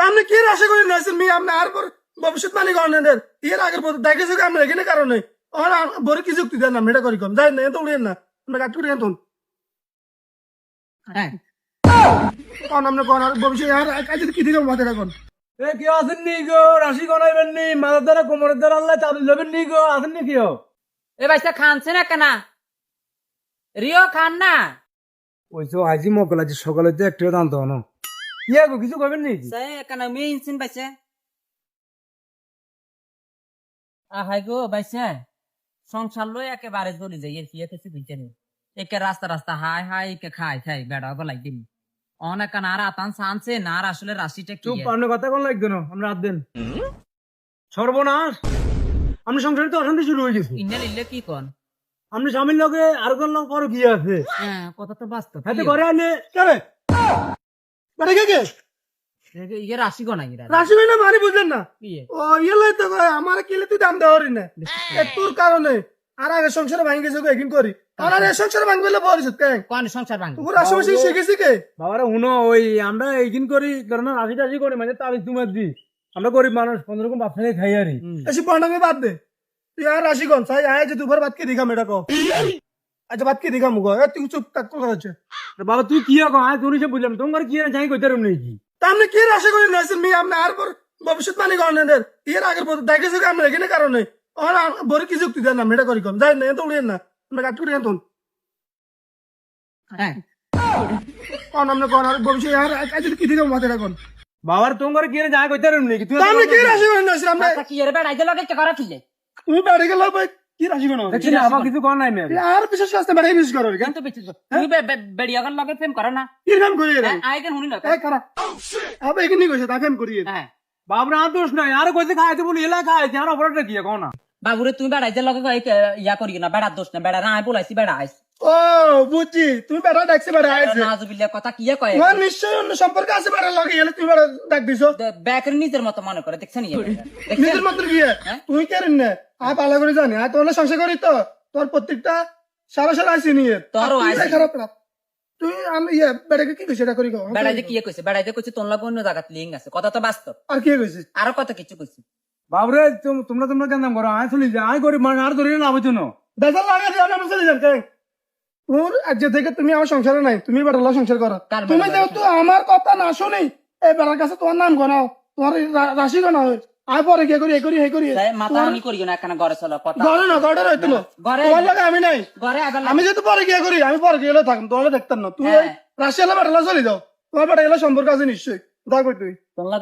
আপনি কি আশা করেন না মি আপনি আর ভবিষ্যৎ মানি করেন এর আগের পর দেখে যে আমরা এখানে কারণে আর বড় কি যুক্তি দেন না এটা করি কম যাই না এত উড়িয়েন না আমরা কাট করে তুন হ্যাঁ কোন আমরা কোন আর ভবিষ্যৎ আর কাজ কি দিকে মাথা রাখুন এ কেউ আছেন নি গো রাশি গনাইবেন নি মাথার দ্বারা কোমরের দ্বারা আল্লাহ চাদর যাবেন নি গো আছেন নি কেউ এ বাইসা খানছে না কেনা রিও খান না ওই তো আজি মকল আজি সকালে তো একটু দান্ত না ইয়া গো কিছু কবেন নি সে কেনা মেয়ে ইনসিন বাইসে আহাই গো বাইসে সংসার লই একেবারে চলে যাই এর ফিয়ে কিছু বুঝতে নেই একে রাস্তা রাস্তা হাই হাই একে খাই খাই বেড়া বলাই দিন অনেক কান আর আতান সানছে না আর আসলে রাশিটা কি চুপ আপনার কথা কোন লাগবে না আমরা রাত দেন সর্বনাশ আপনি সংসারে তো অশান্তি শুরু হয়ে গেছে ইন্ডিয়া লিলে কি কোন আপনি স্বামীর লগে আর কোন লোক পর কি আছে হ্যাঁ কথা তো বাস্তব হাতে ঘরে আনে কেন মানে কে কে ইয়ে রাশি গো নাই রাশি ভাই না মারি বুঝলেন না ইয়ে ও ইয়ে তো আমার কিলে তুই দাম দেওয়ারি না তোর কারণে আর আগে সংসারে ভাঙি গেছে একদিন করি আর আর সংসারে ভাঙি বলে পরিচিত কে কোন সংসার ভাঙ তোর আশেপাশে শিখেছি কে বাবারা উনো ওই আমরা এইদিন করি ধরেন রাশি টাশি করি মানে তাবিজ তোমার দি আমরা গরিব মানুষ কোন রকম বাপ খাই খাই আরি এসে পড়ানো বাদ দে তুই আর রাশি গন চাই আয় যে দুবার বাদ কে দিখাম এটা কো আচ্ছা বাদ কে দিখাম গো তুই চুপ থাক কথা হচ্ছে বাবা তুই কি কো আয় তোর হিসেবে বুঝলাম তোমার কি যাই কইতে রুম নেই কি তা আপনি কি আশা করেন না মি আপনি আর ভবিষ্যৎ মানি করেন এর আগের পর দেখে যে আমরা এখানে কারণে আর বড় কি যুক্তি দেন না এটা করি কম যাই না এত উড়িয়েন না আমরা কাট করে তুন হ্যাঁ কোন আমরা কোন আর ভবিষ্যৎ আর কাজ কি দিকে মাথা রাখুন বাবার তোমার কি যাই কইতে রুম নেই কি তুই তা আপনি কি আশা করেন না আমরা কি এর বেড়াইতে লগে কে করা কি তুমি বাড়ি গেল ভাই কি রাশি কোন দেখছি না আবার কিছু কর নাই মেয়ে আর বিশেষ কাজটা বাড়ি বিশেষ করো কেন তো বেঁচে তুমি বেড়িয়া গল লগে প্রেম করো না কি কাম করি এরা আইকেন শুনি না এই খারাপ আবে এখানে কইছে তা কাম করি হ্যাঁ বাবরা আর দোষ নাই আর কইতে খাইতে বলি এলা খাইছে আর অপরাধটা কি কও না বাবুরে তুমি বেড়াইতে লগে ইয়া করি না বেড়ার দোষ না বেড়া না আমি বলাইছি বেড়া আইস ও বুঝছি তুমি বেড়া ডাকছে বেড়া আইছে নাজুবিল্লা কথা কি কয় তোমার নিশ্চয় অন্য সম্পর্ক আছে বেড়া লগে গেলে তুমি বেড়া ডাক দিছো ব্যাকের নিজের মতো মনে করে দেখছেন নিজের মাত্র কি তুই কেন না আয় পালা করে জানি আয় তোর সংসার করি তো তোর প্রত্যেকটা সারা সারা আইসি নিয়ে তোরও আইছে। খারাপ না তুই আমি ইয়ে বেড়াকে কি কইছে এটা করি কো বেড়াইতে কি কইছে বেড়াইতে কইছে তোর লগে অন্য জায়গাত লিঙ্ক আছে কথা তো বাস্তব আর কি কইছে আরো কত কিছু কইছে বাবরে তোমরা তোমরা কেন করো আয় শুনি যে আয় গরিব মানুষ আর ধরে না বুঝছো না বেজাল লাগা দিয়ে আমি চলে যান কেন তোর আজ থেকে তুমি আমার সংসারে নাই তুমি বেড়া সংসার করো কার বেড়া তুমি যেহেতু আমার কথা না শুনি এই বেড়ার কাছে তোমার নাম গনাও তোমার রাশি গনাও আয় পরে কে করি এ করি হে করি তাই মাথা আমি করিও না একখানা ঘরে চলো কথা ঘরে না ঘরে রইতো না ঘরে তোমার লাগে আমি নাই ঘরে আবার আমি যেহেতু পরে গিয়ে করি আমি পরে গেলে থাকতাম তোমার দেখতাম না তুই হ্যাঁ। রাশিয়ালা বেটালা চলে যাও তোমার বেটা গেলে সম্পর্ক আছে নিশ্চয়ই দয়া করি তুই তোর লগে